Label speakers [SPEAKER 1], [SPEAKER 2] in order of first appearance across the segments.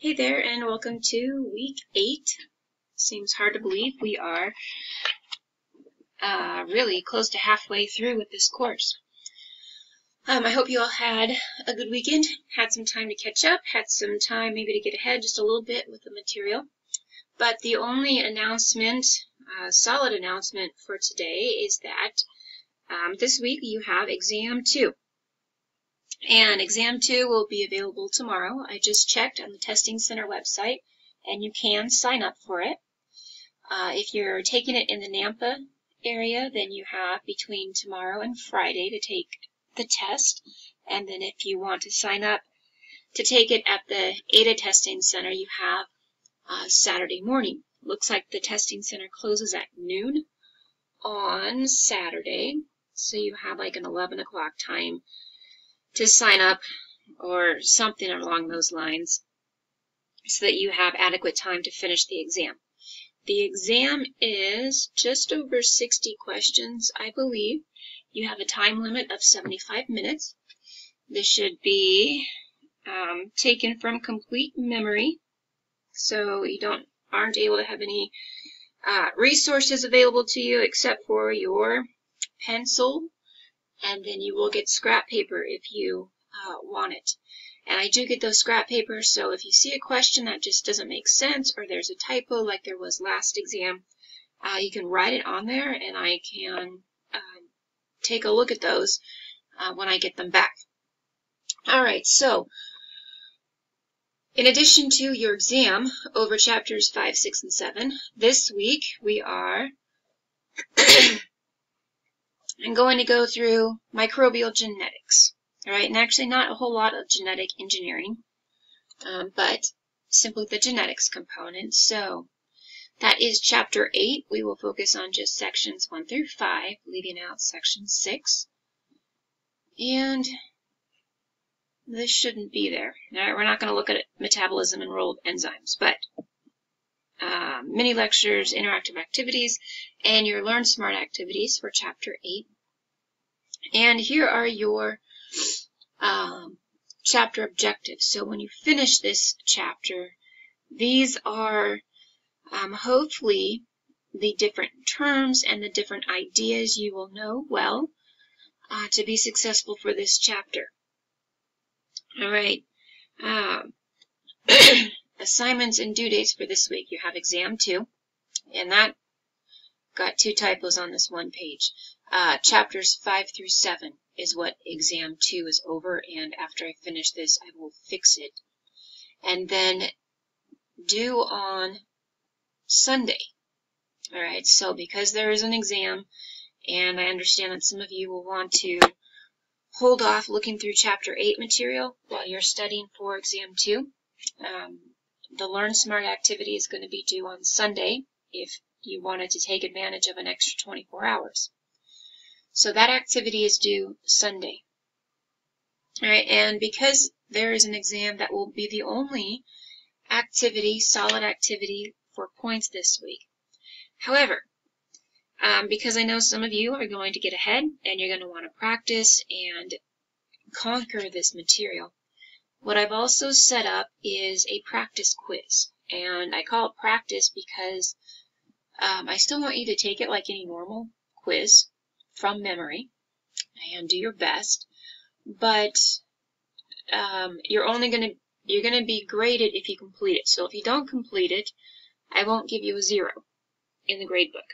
[SPEAKER 1] Hey there, and welcome to week 8. Seems hard to believe we are really close to halfway through with this course. I hope you all had a good weekend, had some time to catch up, had some time maybe to get ahead just a little bit with the material. But the only announcement, solid announcement for today is that this week you have Exam 2. And Exam 2 will be available tomorrow. I just checked on the Testing Center website, and you can sign up for it. If you're taking it in the Nampa area, then you have between tomorrow and Friday to take the test. And then if you want to sign up to take it at the Ada Testing Center, you have Saturday morning. Looks like the Testing Center closes at noon on Saturday, so you have like an 11 o'clock time to sign up or something along those lines so that you have adequate time to finish the exam. The exam is just over 60 questions, I believe. You have a time limit of 75 minutes. This should be taken from complete memory, so you aren't able to have any resources available to you except for your pencil, and then you will get scrap paper if you want it. And I do get those scrap papers, so if you see a question that just doesn't make sense or there's a typo like there was last exam, you can write it on there and I can take a look at those when I get them back. Alright, so in addition to your exam over chapters 5, 6, and 7, this week we are I'm going to go through microbial genetics. All right, and actually not a whole lot of genetic engineering, but simply the genetics component. So that is chapter 8. We will focus on just sections 1 through 5, leaving out section 6. And this shouldn't be there. All right, we're not going to look at metabolism and role of enzymes, but mini lectures, interactive activities, and your Learn Smart activities for chapter 8. And here are your chapter objectives. So when you finish this chapter, these are hopefully the different terms and the different ideas you will know well to be successful for this chapter. All right. Assignments and due dates for this week. You have Exam 2, and that got 2 typos on this one page. Chapters 5 through 7 is what Exam 2 is over, and after I finish this, I will fix it. And then due on Sunday. Alright, so because there is an exam, and I understand that some of you will want to hold off looking through Chapter 8 material while you're studying for Exam 2, the Learn Smart activity is going to be due on Sunday if you wanted to take advantage of an extra 24 hours. So that activity is due Sunday. All right, and because there is an exam, that will be the only activity, solid activity for points this week. However, because I know some of you are going to get ahead and you're going to want to practice and conquer this material, what I've also set up is a practice quiz. And I call it practice because I still want you to take it like any normal quiz from memory and do your best, but you're going to be graded if you complete it. So if you don't complete it, I won't give you a 0 in the grade book.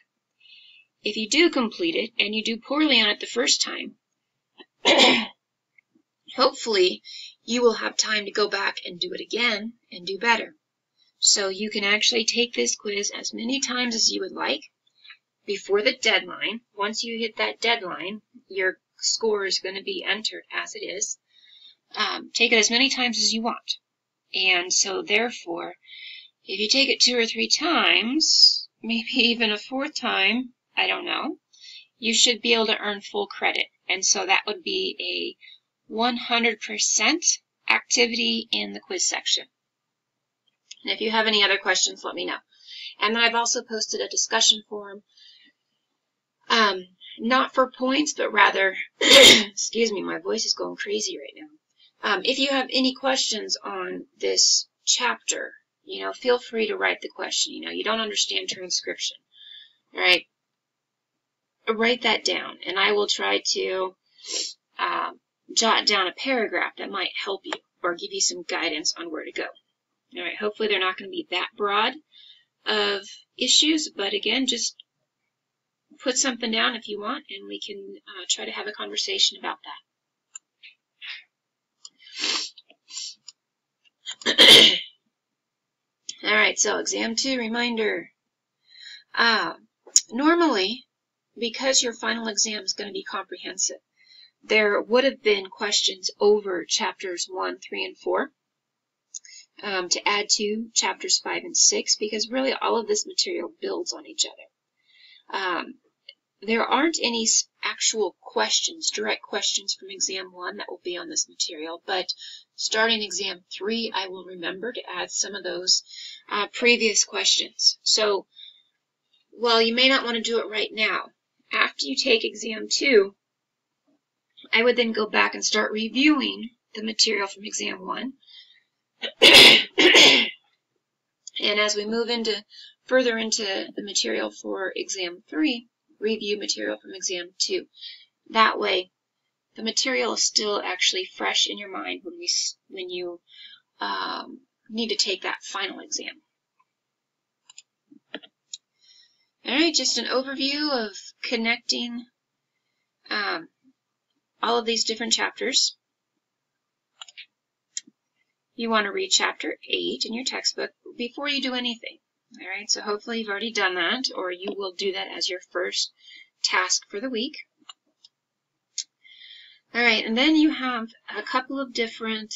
[SPEAKER 1] If you do complete it and you do poorly on it the first time, hopefully you will have time to go back and do it again and do better. So you can actually take this quiz as many times as you would like before the deadline. Once you hit that deadline, your score is going to be entered as it is. Take it as many times as you want. And so therefore, if you take it 2 or 3 times, maybe even a 4th time, I don't know, you should be able to earn full credit. And so that would be a 100% activity in the quiz section. And if you have any other questions, let me know. And then I've also posted a discussion forum, not for points, but rather, excuse me, my voice is going crazy right now. If you have any questions on this chapter, feel free to write the question. You don't understand transcription, all right? Write that down, and I will try to jot down a paragraph that might help you or give you some guidance on where to go. All right, hopefully they're not going to be that broad of issues, but again, just put something down if you want, and we can try to have a conversation about that. All right, so exam 2 reminder. Normally, because your final exam is going to be comprehensive, there would have been questions over chapters 1, 3, and 4 to add to chapters 5 and 6, because really all of this material builds on each other. There aren't any actual questions, direct questions from exam 1 that will be on this material, but starting exam 3, I will remember to add some of those previous questions. So, while you may not want to do it right now, after you take exam 2, I would then go back and start reviewing the material from exam 1. And as we move further into the material for exam 3, review material from exam 2. That way, the material is still actually fresh in your mind when you need to take that final exam. All right, just an overview of connecting all of these different chapters. You want to read chapter 8 in your textbook before you do anything. All right, so hopefully you've already done that, or you will do that as your first task for the week. All right, and then you have a couple of different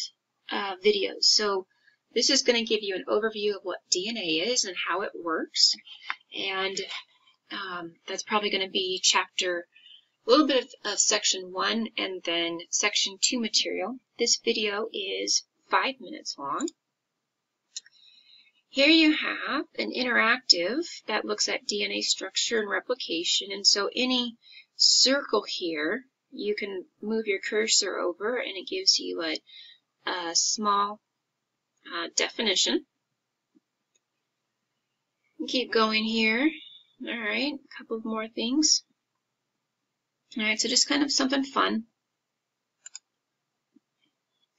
[SPEAKER 1] videos. So this is going to give you an overview of what DNA is and how it works. And that's probably going to be a little bit of section 1 and then section 2 material. This video is 5 minutes long. Here you have an interactive that looks at DNA structure and replication. And so any circle here, you can move your cursor over and it gives you a small definition. Keep going here. All right, a couple of more things. All right, so just kind of something fun.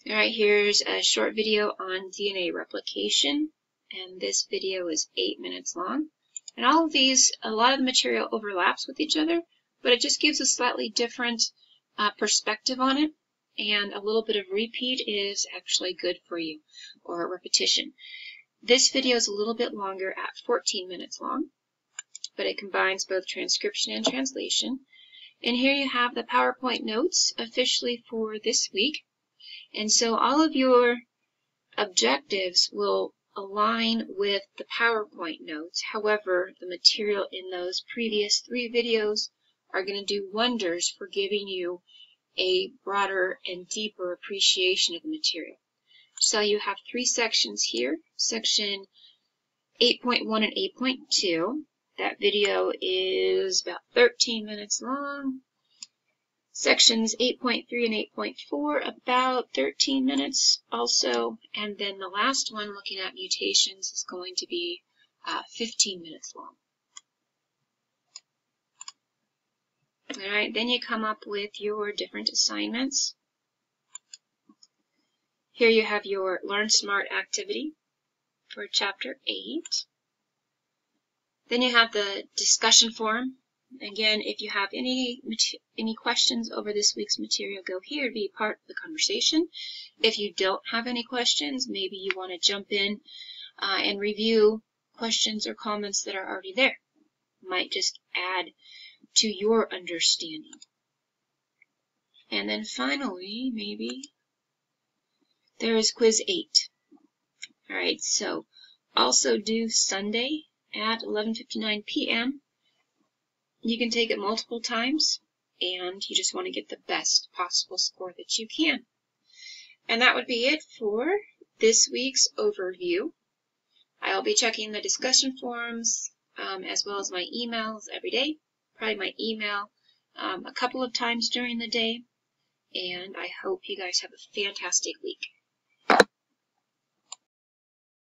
[SPEAKER 1] All right, here's a short video on DNA replication, and this video is 8 minutes long. And all of these, a lot of the material overlaps with each other, but it just gives a slightly different perspective on it, and a little bit of repeat is actually good for you, or repetition. This video is a little bit longer at 14 minutes long, but it combines both transcription and translation. And here you have the PowerPoint notes officially for this week. And so all of your objectives will align with the PowerPoint notes. However, the material in those previous 3 videos are going to do wonders for giving you a broader and deeper appreciation of the material. So you have 3 sections here. Section 8.1 and 8.2. That video is about 13 minutes long. Sections 8.3 and 8.4, about 13 minutes also. And then the last one, looking at mutations, is going to be 15 minutes long. All right, then you come up with your different assignments. Here you have your Learn Smart activity for Chapter 8. Then you have the discussion forum. Again, if you have any questions over this week's material, go here to be part of the conversation. If you don't have any questions, maybe you want to jump in and review questions or comments that are already there. Might just add to your understanding. And then finally, maybe, there is quiz 8. All right, so also due Sunday at 11:59 p.m. You can take it multiple times, and you just want to get the best possible score that you can. And that would be it for this week's overview. I'll be checking the discussion forums as well as my emails every day. Probably my email a couple of times during the day. And I hope you guys have a fantastic week.